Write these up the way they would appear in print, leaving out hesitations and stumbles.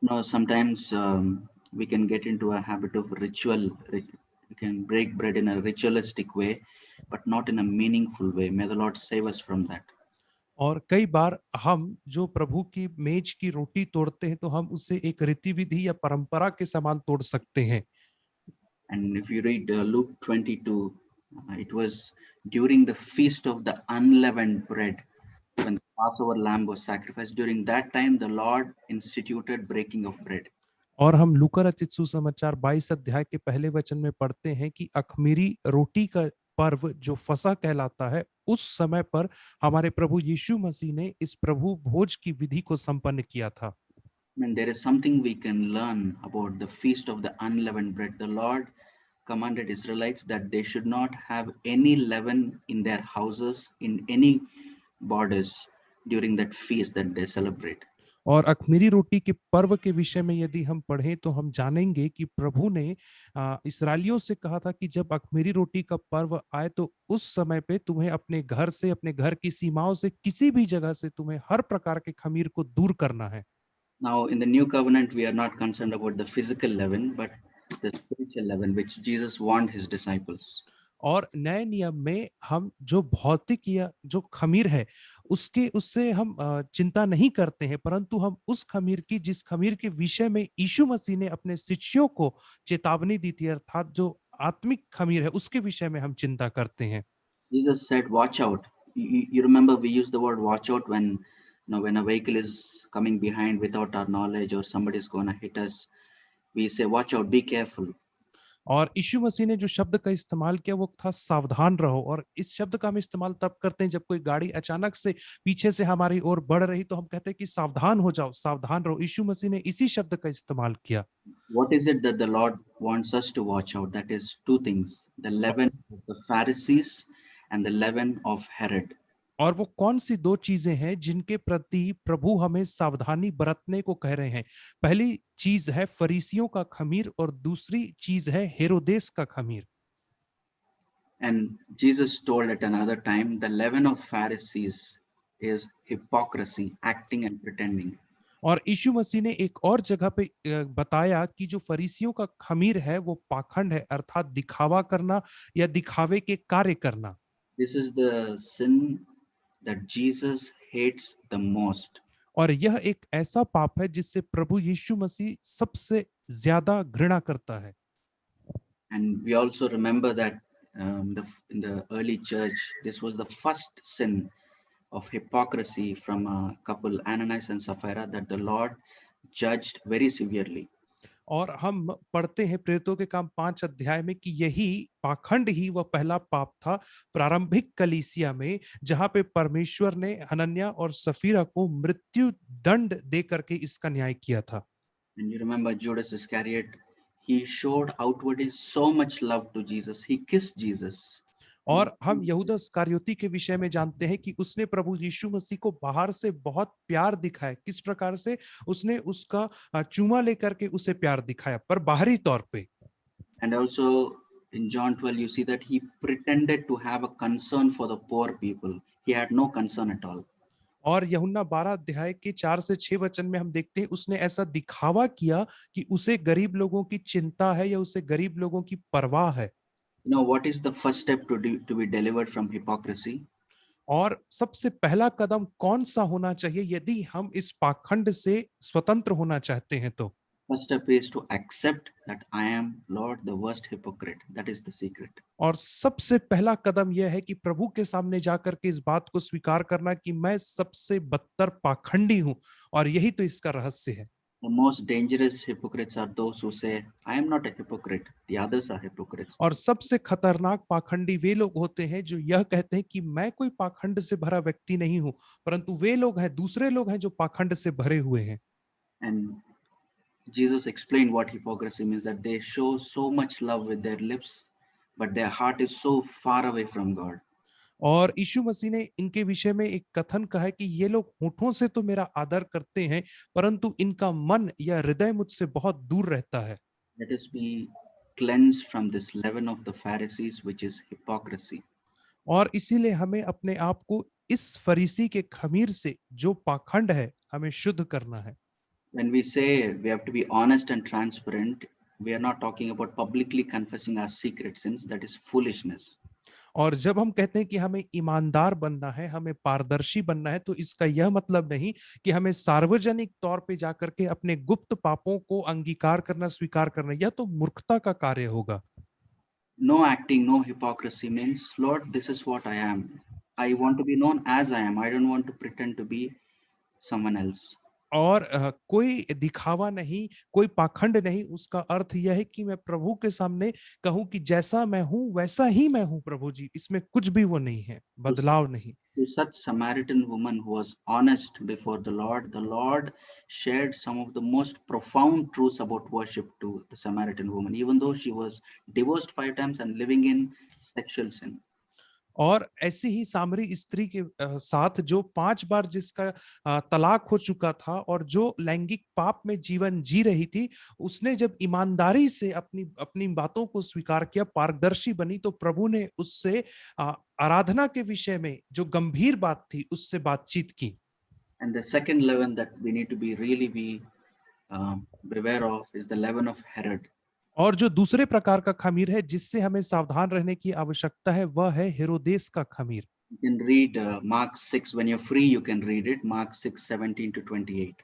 No, sometimes we can get into a habit of we can break bread in a ritualistic way, but not in a meaningful way. May the Lord save us from that. और कई बार हम जो प्रभु की मेज की रोटी तोड़ते हैं तो हम उसे एक रीति विधि या परंपरा के समान तोड़ सकते हैं। And if you read Luke 22, it was during the feast of the unleavened bread when the Passover lamb was sacrificed. During that time, the Lord instituted breaking of bread. और हम लूका रचित सुसमाचार 22 अध्याय के पहले वचन में पढ़ते हैं कि अखमीरी रोटी का पर्व जो फसह कहलाता है, उस समय पर हमारे प्रभु यीशु मसीह ने इस प्रभु भोज की विधि को संपन्न किया था। I mean, there is something we can learn about the feast of the unleavened bread. The Lord commanded Israelites that they should not have any leaven in their houses, in any borders during that feast that they celebrate. और अखमीरी रोटी के पर्व के विषय में यदि हम पढ़ें तो हम जानेंगे कि प्रभु ने इसराइलियों से कहा था कि जब अखमीरी रोटी का पर्व आए तो उस समय पे तुम्हें अपने घर से, अपने घर की सीमाओं से, किसी भी जगह से तुम्हें हर प्रकार के खमीर को दूर करना है। Now, in the new covenant, we are not concerned about the physical leaven, but the spiritual leaven, which Jesus warned his disciples. और नए नियम में हम जो भौतिक या जो खमीर है उसके उससे हम चिंता नहीं करते हैं, परंतु हम उस खमीर की, जिस खमीर के विषय में यीशु मसीह ने अपने शिष्यों को चेतावनी दी थी, अर्थात जो आत्मिक खमीर है उसके विषय में हम चिंता करते हैं। Jesus said, "Watch out." You remember we use the word "watch out" when when a vehicle is coming behind without our knowledge or somebody is going to hit us. We say, "Watch out, be careful." और यीशु मसीह ने जो शब्द का इस्तेमाल किया वो था सावधान रहो, और इस शब्द का हम इस्तेमाल तब करते हैं जब कोई गाड़ी अचानक से पीछे से हमारी ओर बढ़ रही तो हम कहते हैं कि सावधान हो जाओ, सावधान रहो। यीशु मसीह ने इसी शब्द का इस्तेमाल किया। What is it that the Lord wants us to watch out? That is two things: the leaven of the Pharisees and the leaven of Herod. और वो कौन सी दो चीजें हैं जिनके प्रति प्रभु हमें सावधानी बरतने को कह रहे हैं? पहली चीज है फरीसियों का खमीर और दूसरी चीज है हेरोदेस का खमीर। And Jesus told at another time, the leaven of Pharisees is hypocrisy, acting and pretending. और यीशु मसीह ने एक और जगह पे बताया कि जो फरीसियों का खमीर है वो पाखंड है, अर्थात दिखावा करना या दिखावे के कार्य करना। This is the sin that Jesus hates the most. और यह एक ऐसा पाप है जिससे प्रभु यीशु मसीह सबसे ज्यादा घृणा करता है। And we also remember that in the early church, this was the first sin of hypocrisy from a couple, Ananias and Sapphira, that the Lord judged very severely. और हम पढ़ते हैं प्रेरितों के काम 5 अध्याय में कि यही पाखंड ही वह पहला पाप था प्रारंभिक कलीसिया में, जहां पे परमेश्वर ने हनन्याह और सफीरा को मृत्यु दंड दे करके इसका न्याय किया था। And you remember Judas Iscariot, he showed outwardly so much love to Jesus. He kissed Jesus. और हम यहूदा इस्करियोती के विषय में जानते हैं कि उसने प्रभु यीशु मसीह को बाहर से बहुत प्यार दिखाया। किस प्रकार से? उसने उसका चूमा लेकर के उसे प्यार दिखाया, पर बाहरी तौर पे। And also in John 12, you see that he pretended to have a concern for the poor people. He had no concern at all. और यूहन्ना 12 अध्याय के 4 से 6 वचन में हम देखते हैं उसने ऐसा दिखावा किया कि उसे गरीब लोगों की चिंता है या उसे गरीब लोगों की परवाह है। You know, what is the first step to be delivered from hypocrisy? और सबसे पहला कदम कौन सा होना चाहिए यदि हम इस पाखंड से स्वतंत्र होना चाहते हैं तो? First step is to accept that I am, Lord, the worst hypocrite. That is the secret. और सबसे पहला कदम यह है कि प्रभु के सामने जाकर के इस बात को स्वीकार करना कि मैं सबसे बदतर पाखंडी हूं, और यही तो इसका रहस्य है। The most dangerous hypocrites are those who say, I am not a hypocrite. The others are hypocrites. और सबसे खतरनाक पाखंडी वे लोग होते हैं जो यह कहते हैं कि मैं कोई पाखंड से भरा व्यक्ति नहीं हूं, परंतु वे लोग हैं, दूसरे लोग हैं जो पाखंड से भरे हुए हैं। And Jesus explained what hypocrisy means, that they show so much love with their lips, but their heart is so far away from God. और यीशु मसीह ने इनके विषय में एक कथन कहा है कि ये लोग होठों से तो मेरा आदर करते हैं, परंतु इनका मन या हृदय मुझसे बहुत दूर रहता है। Let us be cleansed from this leaven of the Pharisees, which is hypocrisy. और इसीलिए हमें अपने आप को इस फरीसी के खमीर से, जो पाखंड है, हमें शुद्ध करना है। When we say we have to be honest and transparent, we are not talking about publicly confessing our secret sins. That is foolishness. और जब हम कहते हैं कि हमें ईमानदार बनना है, हमें पारदर्शी बनना है, तो इसका यह मतलब नहीं कि हमें सार्वजनिक तौर पे जाकर के अपने गुप्त पापों को अंगीकार करना, स्वीकार करना, यह तो मूर्खता का कार्य होगा। No acting, no hypocrisy means, Lord, this is what I am. I want to be known as I am. I don't want to pretend to be someone else. और कोई दिखावा नहीं, कोई पाखंड नहीं, उसका अर्थ यह है कि मैं प्रभु के सामने कहूं कि जैसा मैं हूं वैसा ही मैं हूं प्रभु जी, इसमें कुछ भी वो नहीं है, To, su- बदलाव नहीं। to such Samaritan woman who was honest before the Lord shared some of the most profound truths about worship to the Samaritan woman, even though she was divorced 5 times and living in sexual sin. और ऐसी ही सामरी स्त्री के साथ जो 5 बार जिसका तलाक हो चुका था और जो लैंगिक पाप में जीवन जी रही थी, उसने जब ईमानदारी से अपनी अपनी बातों को स्वीकार किया, पारदर्शी बनी, तो प्रभु ने उससे आराधना के विषय में जो गंभीर बात थी उससे बातचीत की। And the second leaven that we need to be beware of is the leaven of Herod. और जो दूसरे प्रकार का खमीर है जिससे हमें सावधान रहने की आवश्यकता है, वह है हेरोदेस का खमीर। You can read Mark 6 when you're free. You can read it. Mark 6:17 to 28.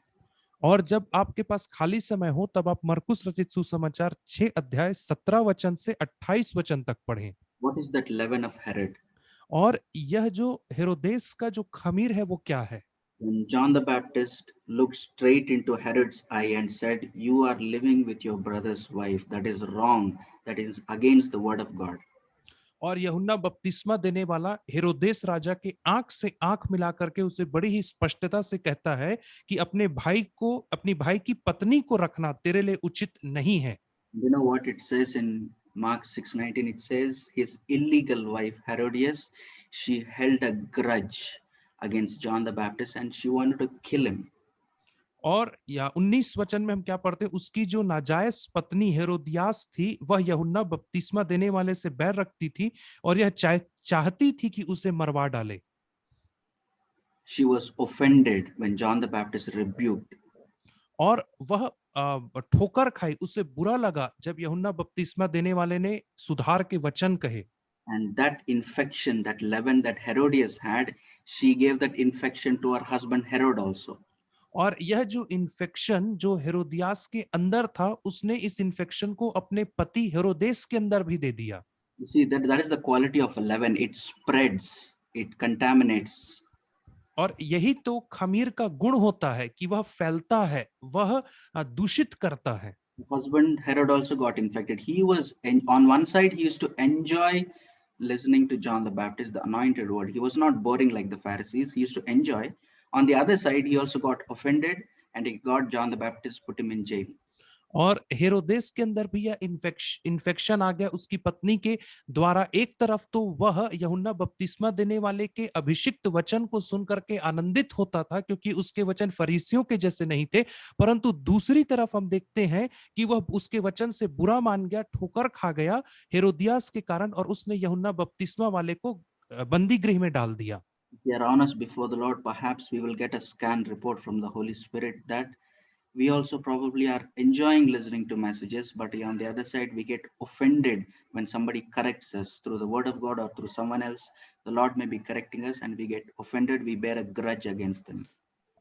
और जब आपके पास खाली समय हो तब आप मरकुस रचित सुसमाचार 6 अध्याय 17 वचन से 28 वचन तक पढ़ें। What is that leaven of Herod? और यह जो हेरोदेस का जो खमीर है वो क्या है? When John the Baptist looked straight into Herod's eye and said, "You are living with your brother's wife. That is wrong. That is against the word of God." और यूहन्ना बपतिस्मा देने वाला हेरोदेस राजा के आंख से आंख मिला करके उसे बड़ी ही स्पष्टता से कहता है कि अपने भाई को, अपनी भाई की पत्नी को रखना तेरे लिए उचित नहीं है। You know what it says in Mark 6:19? It says his illegal wife Herodias, she held a grudge against John the Baptist and she wanted to kill him. और या 19 वचन में हम क्या पढ़ते हैं, उसकी जो नाजायज पत्नी हेरोदियास थी वह यूहन्ना बपतिस्मा देने वाले से बैर रखती थी और यह चाहती थी कि उसे मरवा डाले। She was offended when John the Baptist rebuked. और वह ठोकर खाई, उसे बुरा लगा जब यूहन्ना बपतिस्मा देने वाले ने सुधार के वचन कहे। And that infection, that leaven that Herodias had, she gave that infection to her husband Herod also. और यह जो इन्फेक्शन जो हेरोदियास के अंदर था, उसने इस इन्फेक्शन को अपने पति हेरोदेस के अंदर भी दे दिया। You see, that is the quality of a leaven. It spreads, it contaminates. और यही तो खमीर का गुण होता है कि वह फैलता है, वह दूषित करता है। Husband Herod also got infected. He was on one side, he used to enjoy listening to John the Baptist, the anointed word. He was not boring like the Pharisees. He used to enjoy. On the other side, he also got offended and he got John the Baptist, put him in jail. और हेरोदेस के अंदर भी यह infection आ गया उसकी पत्नी के द्वारा। एक तरफ तो वह यूहन्ना बपतिस्मा देने वाले के अभिषिक्त वचन को सुन करके आनंदित होता था क्योंकि उसके वचन फरीसियों के जैसे नहीं थे, परंतु दूसरी तरफ हम देखते हैं कि वह उसके वचन से बुरा मान गया, ठोकर खा गया हेरोदियास के कारण, और उसने यूहन्ना बपतिस्मा वाले को बंदी गृह में डाल दिया। If we are honest before the Lord, perhaps we will get a scan report from the Holy Spirit that we also probably are enjoying listening to messages, but on the other side, we get offended when somebody corrects us through the word of God or through someone else. The Lord may be correcting us and we get offended, we bear a grudge against them.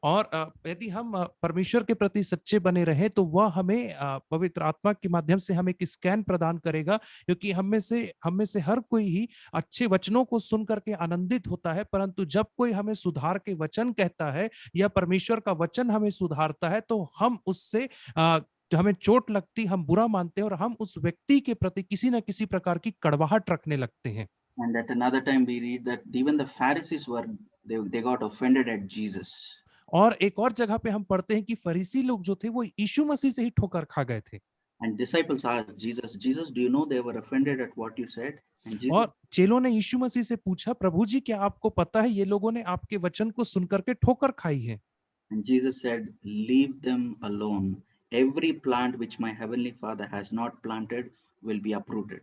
और यदि हम परमेश्वर के प्रति सच्चे बने रहें तो वह हमें पवित्र आत्मा के माध्यम से हमें एक स्कैन प्रदान करेगा, क्योंकि हम में से हर कोई ही अच्छे वचनों को सुन करके आनंदित होता है, परंतु जब कोई हमें सुधार के वचन कहता है या परमेश्वर का वचन हमें सुधारता है तो हम उससे जो हमें चोट लगती, हम बुरा मानते हैं और हम उस व्यक्ति के प्रति किसी न किसी प्रकार की कड़वाहट रखने लगते हैं। And at another time, we read that even the Pharisees they got offended at Jesus. और एक और जगह पे हम पढ़ते हैं कि फरीसी लोग जो थे वो यीशु मसीह से ही ठोकर खा गए थे। And disciples asked Jesus, Jesus, do you know they were offended at what you said? And Jesus, और चेलों ने यीशु मसीह से पूछा, प्रभु जी क्या आपको पता है ये लोगों ने आपके वचन को सुनकर के ठोकर खाई है? and Jesus said, leave them alone. Every plant which my heavenly Father has not planted will be uprooted.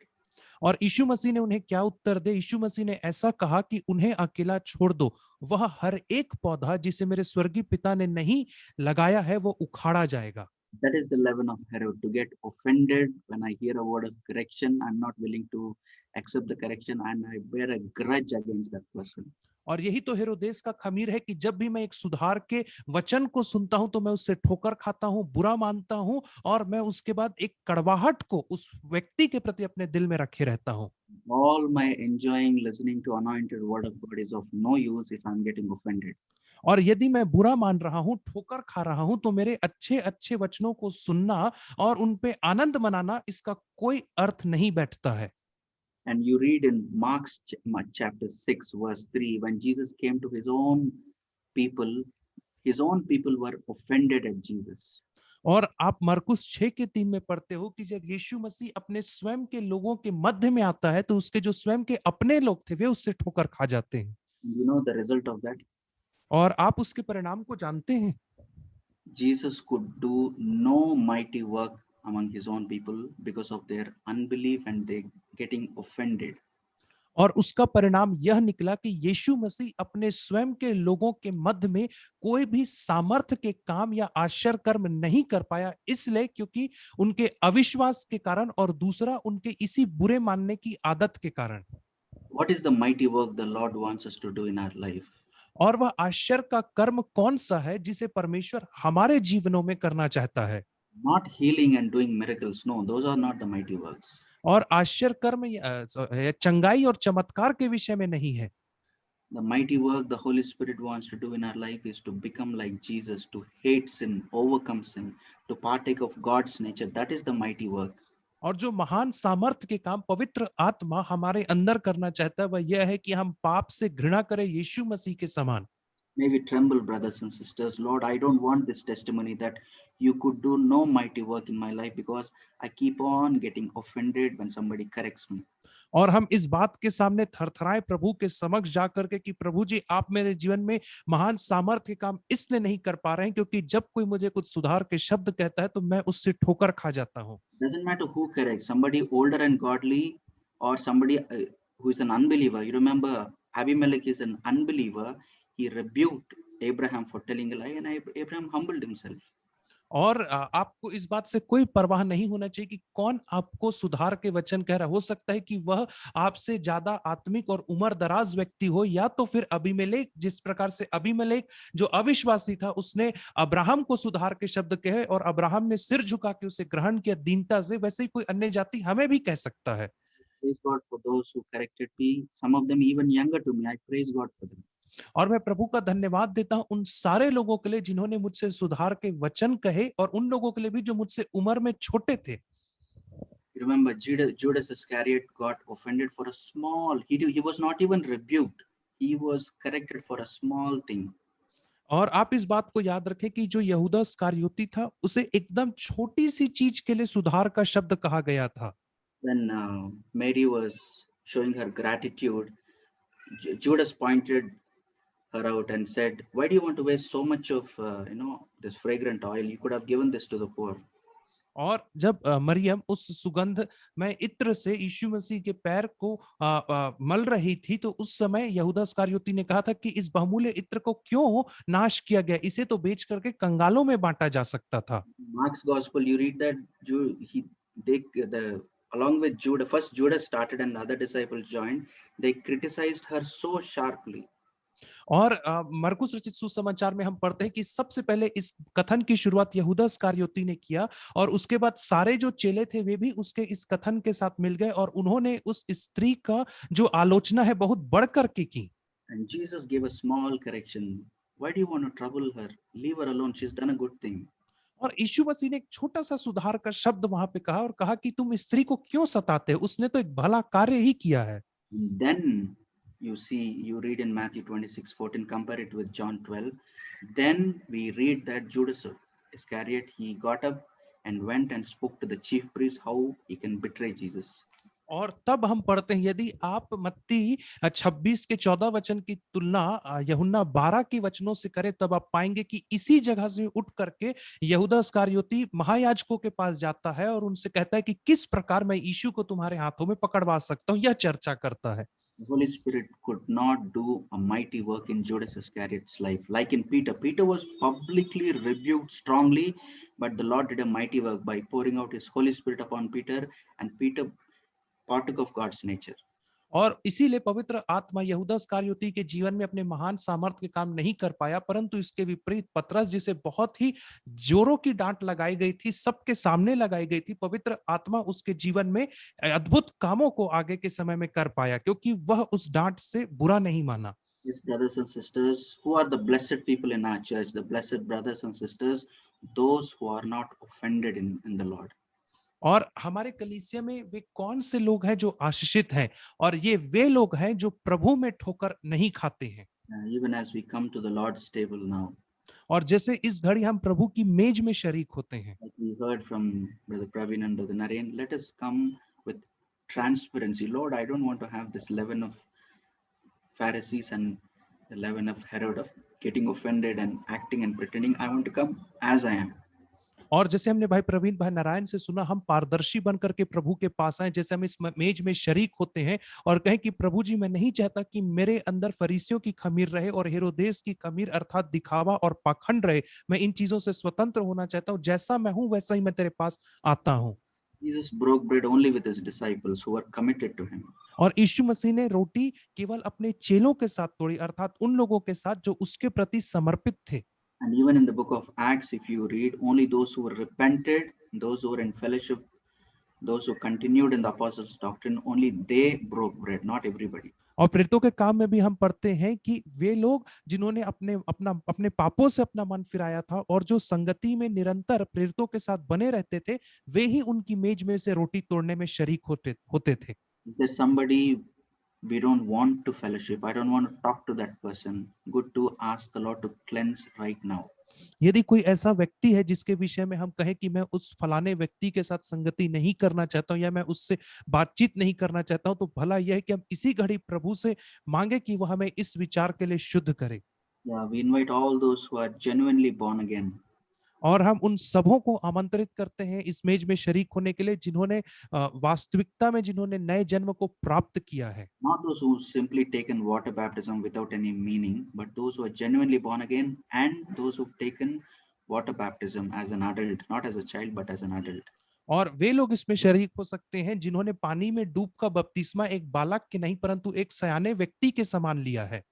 और यीशु मसीह ने उन्हें क्या उत्तर दे? यीशु मसीह ने ऐसा कहा कि उन्हें अकेला छोड़ दो, वह हर एक पौधा जिसे मेरे स्वर्गीय पिता ने नहीं लगाया है वो उखाड़ा जाएगा। That is the level of Herod, to get offended when I hear a word of correction. I'm not willing to accept the correction and I bear a grudge against that person. और यही तो हेरोदेस का खमीर है कि जब भी मैं एक सुधार के वचन को सुनता हूं तो मैं उससे ठोकर खाता हूं, बुरा मानता हूं और मैं उसके बाद एक कड़वाहट को उस व्यक्ति के प्रति अपने दिल में रखे रहता हूं। All my enjoying listening to anointed word of God is of no use if I'm getting offended. और यदि मैं बुरा मान रहा हूं, ठोकर खा रहा हूं, तो मेरे अच्छे अच्छे वचनों को सुनना और उन पे आनंद मनाना इसका कोई अर्थ नहीं बैठता है। And you read in Mark's chapter 6, verse 3, when Jesus came to his own people were offended at Jesus. और आप मरकुस 6:3 में पढ़ते हो कि जब यीशु मसीह अपने स्वयं के लोगों के मध्य में आता है तो उसके जो स्वयं के अपने लोग थे वे उससे ठोकर खा जाते हैं। You know the result of that? और आप उसके परिणाम को जानते हैं। Jesus could do no mighty work among his own people because of their unbelief and they getting offended. और उसका परिणाम यह निकला कि यीशु मसीह अपने स्वयं के लोगों के मध्य में कोई भी सामर्थ्य के काम या आश्चर्य कर्म नहीं कर पाया, इसलिए क्योंकि उनके अविश्वास के कारण और दूसरा उनके इसी बुरे मानने की आदत के कारण। What is the mighty work the Lord wants us to do in our life? और वह आश्चर्य का कर्म कौन सा है जिसे परमेश्वर हमारे जीवनों में करना चाहता है? Not healing and doing miracles. No, those are not the mighty works. और आश्चर्य कर्म चंगाई और चमत्कार के विषय में नहीं है। The mighty work the Holy Spirit wants to do in our life is to become like Jesus, to hate sin, overcome sin, to partake of God's nature. That is the mighty work. और जो महान सामर्थ्य के काम पवित्र आत्मा हमारे अंदर करना चाहता है वह यह है कि हम पाप से घृणा करें यीशु मसीह के समान। May we tremble, brothers and sisters. Lord, I don't want this testimony that you could do no mighty work in my life because I keep on getting offended when somebody corrects me. और हम इस बात के सामने थरथराए प्रभु के समक्ष जाकर के कि प्रभु जी आप मेरे जीवन में महान सामर्थ्य के काम इसलिए नहीं कर पा रहे हैं क्योंकि जब कोई मुझे कुछ सुधार के शब्द कहता है तो मैं उससे ठोकर खा जाता हूं। Doesn't matter who corrects, somebody older and godly or somebody who is an unbeliever. You remember Abimelech is an unbeliever. He rebuked Abraham for telling a lie and Abraham humbled himself. और आपको इस बात से कोई परवाह नहीं होना चाहिए कि कौन आपको सुधार के वचन कह रहा। हो सकता है कि वह आपसे ज्यादा आत्मिक और उम्र दराज व्यक्ति हो, या तो फिर अबीमेलेक, जिस प्रकार से अबीमेलेक जो अविश्वासी था उसने अब्राहम को सुधार के शब्द कहे और अब्राहम ने सिर झुका के उसे ग्रहण किया दीनता से, वैसे ही कोई अन्य जाति हमें भी कह सकता है। Praise God for those who corrected me. Some of them even younger to me. I praise God for them. और मैं प्रभु का धन्यवाद देता हूं उन सारे लोगों के लिए जिन्होंने मुझसे सुधार के वचन कहे और उन लोगों के लिए भी जो मुझसे उम्र में छोटे थे। Remember, Judas Iscariot got offended for a small. He was not even rebuked. He was corrected for a small thing. और आप इस बात को याद रखें कि जो यहूदा इस्करियोती था उसे एकदम छोटी सी चीज के लिए सुधार का शब्द कहा गया था। When Mary was showing her gratitude, Judas pointed her out and said, "Why do you want to waste so much of this fragrant oil? You could have given this to the poor." और जब मरियम उस सुगंध में इत्र से यीशु मसीह के पैर को मल रही थी तो उस समय यहूदा इस्करियोती ने कहा था कि इस बहुमूल्य इत्र को क्यों नाश किया गया, इसे तो बेच करके कंगालों में बांटा जा सकता था। Mark's gospel, you read that along with Judas, first Judas started and other disciples joined. They criticized her so sharply. और मरकुस रचित सुसमाचार में हम पढ़ते हैं कि सबसे पहले इस कथन की शुरुआत यहूदा इस्करियोती ने किया और उसके बाद सारे जो चेले थे वे भी उसके इस कथन के साथ मिल गए और उन्होंने उस स्त्री का जो आलोचना है बहुत बढ़ करके की। And Jesus gave a small correction. Why do you want to trouble her? Leave her alone. She's done a good thing. और यीशु मसीह ने एक छोटा सा सुधार का शब्द वहां पे कहा और कहा कि तुम स्त्री को क्यों सताते हो, उसने तो एक भला कार्य ही किया है। Then you read in Matthew 26:14, compare it with John 12. Then we read that Judas Iscariot, he got up and went and spoke to the chief priest how he can betray Jesus. और तब हम पढ़ते हैं, यदि आप मत्ती 26 के 14 वचन की तुलना यूहन्ना 12 के वचनों से करें, तब आप पाएंगे कि इसी जगह से उठ करके यहूदा इस्करियोती महायाजकों के पास जाता है और उनसे कहता है कि किस प्रकार मैं यीशु को तुम्हारे हाथों में पकड़वा सकता हूं, यह चर्चा करता है। The Holy Spirit could not do a mighty work in Judas Iscariot's life. Like in Peter, Peter was publicly rebuked strongly, but the Lord did a mighty work by pouring out his Holy Spirit upon Peter, and Peter partook of God's nature. और इसीलिए पवित्र आत्मा यहूदा इस्करियोती के जीवन में अपने महान सामर्थ के काम नहीं कर पाया, परंतु इसके विपरीत पतरस, जिसे बहुत ही जोरों की डांट लगाई गई थी, सबके सामने लगाई गई थी, पवित्र आत्मा उसके जीवन में अद्भुत कामों को आगे के समय में कर पाया, क्योंकि वह उस डांट से बुरा नहीं माना। His brothers and sisters, who are the blessed people in our church, the blessed brothers and sisters, those who are not offended in the Lord. और हमारे कलीसिया में वे कौन से लोग हैं जो आशीषित हैं, और ये वे लोग हैं जो प्रभु में ठोकर नहीं खाते हैं। Even as we come to the Lord's table now, और जैसे इस घड़ी हम प्रभु की मेज में शरीक होते हैं, like we heard from Brother Praveen and Brother Narayan, let us come with transparency. Lord, I don't want to have this leaven of Pharisees and the leaven of Herod of getting offended and acting and pretending. I want to come as I am. और जैसे हमने भाई प्रवीण भाई नारायण से सुना, हम पारदर्शी बन करके प्रभु के पास आए, जैसे हम इस मेज में शरीक होते हैं और कहें कि प्रभु जी, मैं नहीं चाहता कि मेरे अंदर फरीसियों की खमीर रहे और हेरोदेस की खमीर अर्थात दिखावा और पाखंड रहे। मैं इन चीजों से स्वतंत्र होना चाहता हूं, जैसा मैं हूं वैसा ही मैं तेरे पास आता हूं। Jesus broke bread only with his disciples who were committed to him. और यीशु मसीह ने रोटी केवल अपने चेलों के साथ तोड़ी, अर्थात उन लोगों के साथ जो उसके प्रति समर्पित थे। And even in the book of Acts, if you read, only those who were repented, those who were in fellowship, those who continued in the apostles' doctrine, only they broke bread, not everybody. और प्रेरितों के काम में भी हम पढ़ते हैं कि वे लोग जिन्होंने अपने पापों से अपना मन फिराया था और जो संगति में निरंतर प्रेरितों के साथ बने रहते थे, वे ही उनकी मेज में से रोटी तोड़ने में शरीक होते थे। If there's somebody we don't want to fellowship, I don't want to talk to that person, good to ask the Lord to cleanse right now. यदि कोई ऐसा व्यक्ति है जिसके विषय में हम कहें कि मैं उस फलाने व्यक्ति के साथ संगति नहीं करना चाहता हूं या मैं उससे बातचीत नहीं करना चाहता हूं, तो भला यह है कि हम इसी घड़ी प्रभु से मांगे कि वह हमें इस विचार के लिए शुद्ध करे। Yeah, we invite all those who are genuinely born again. और हम उन सबों को आमंत्रित करते हैं इस मेज में शरीक होने के लिए, जिन्होंने वास्तविकता में जिन्होंने नए जन्म को प्राप्त किया है। Not those who simply taken water baptism without any meaning, but those who are genuinely born again and those who've taken water baptism as an adult, not as a child, but as an adult. और वे लोग इसमें शरीक हो सकते हैं जिन्होंने पानी में डूब का बपतिस्मा एक बालक के नहीं परंतु एक सयाने व्यक्ति के समान लिया है।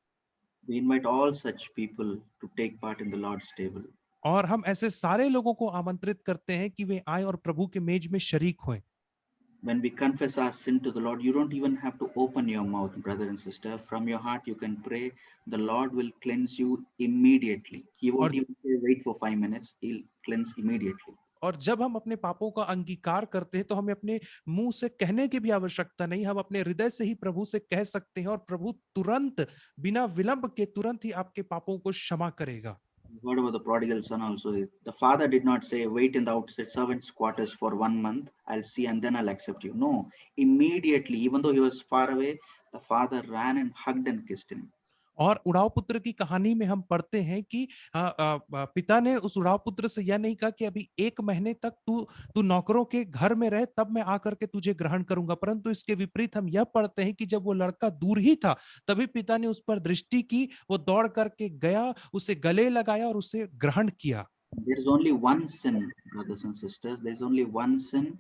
We invite all such people to take part in the Lord's table. और हम ऐसे सारे लोगों को आमंत्रित करते हैं कि वे आए और प्रभु के मेज में शरीक हों। When we confess our sin to the Lord, you don't even have to open your mouth, brother and sister. From your heart, you can pray. The Lord will cleanse you immediately. He won't और even say, wait for 5 minutes. He'll cleanse immediately. और जब हम अपने पापों का अंगीकार करते हैं तो हमें अपने मुंह से कहने की भी आवश्यकता नहीं, हम अपने हृदय से ही प्रभु से कह सकते हैं और प्रभु तुरंत बिना विलंब के तुरंत ही आपके पापों को क्षमा करेगा। You heard about the prodigal son also. The father did not say, wait in the outside servants' quarters for 1 month. I'll see and then I'll accept you. No, immediately, even though he was far away, the father ran and hugged and kissed him. और उड़ाव पुत्र की कहानी में हम पढ़ते हैं कि पिता ने उस उड़ाव पुत्र से यह नहीं कहा कि अभी 1 महीने तक तू नौकरों के घर में रहे, तब मैं आकर के तुझे ग्रहण करूंगा, परंतु इसके विपरीत हम यह पढ़ते हैं कि जब वो लड़का दूर ही था तभी पिता ने उस पर दृष्टि की, वो दौड़ करके गया, उसे गले लगाया और उसे ग्रहण किया। There is only one sin, brothers and sisters. There is only one sin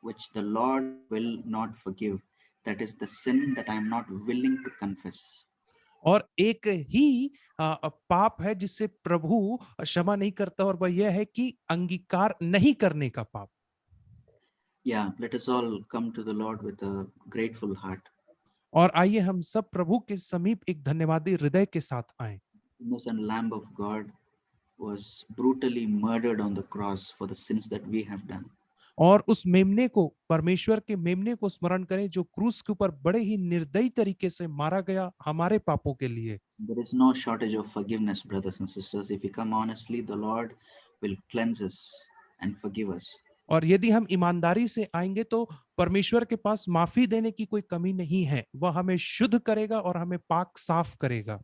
which the Lord will not forgive. That is the sin that I am not willing to confess. और एक ही पाप है जिससे प्रभु क्षमा नहीं करता, और वह यह है कि अंगीकार नहीं करने का पाप। Yeah, let us all come to the Lord with a grateful heart. और आइए हम सब प्रभु के समीप एक धन्यवादी हृदय के साथ आए। Innocent Lamb of God was brutally murdered on the cross for the sins that we have done. और उस मेमने को, परमेश्वर के मेमने को स्मरण करें जो क्रूस के ऊपर बड़े ही निर्दयी तरीके से मारा गया हमारे पापों के लिए। There is no shortage of forgiveness, brothers and sisters. If we come honestly, the Lord will cleanse us and forgive us. और यदि हम ईमानदारी से आएंगे तो परमेश्वर के पास माफी देने की कोई कमी नहीं है, वह हमें शुद्ध करेगा और हमें पाक साफ करेगा।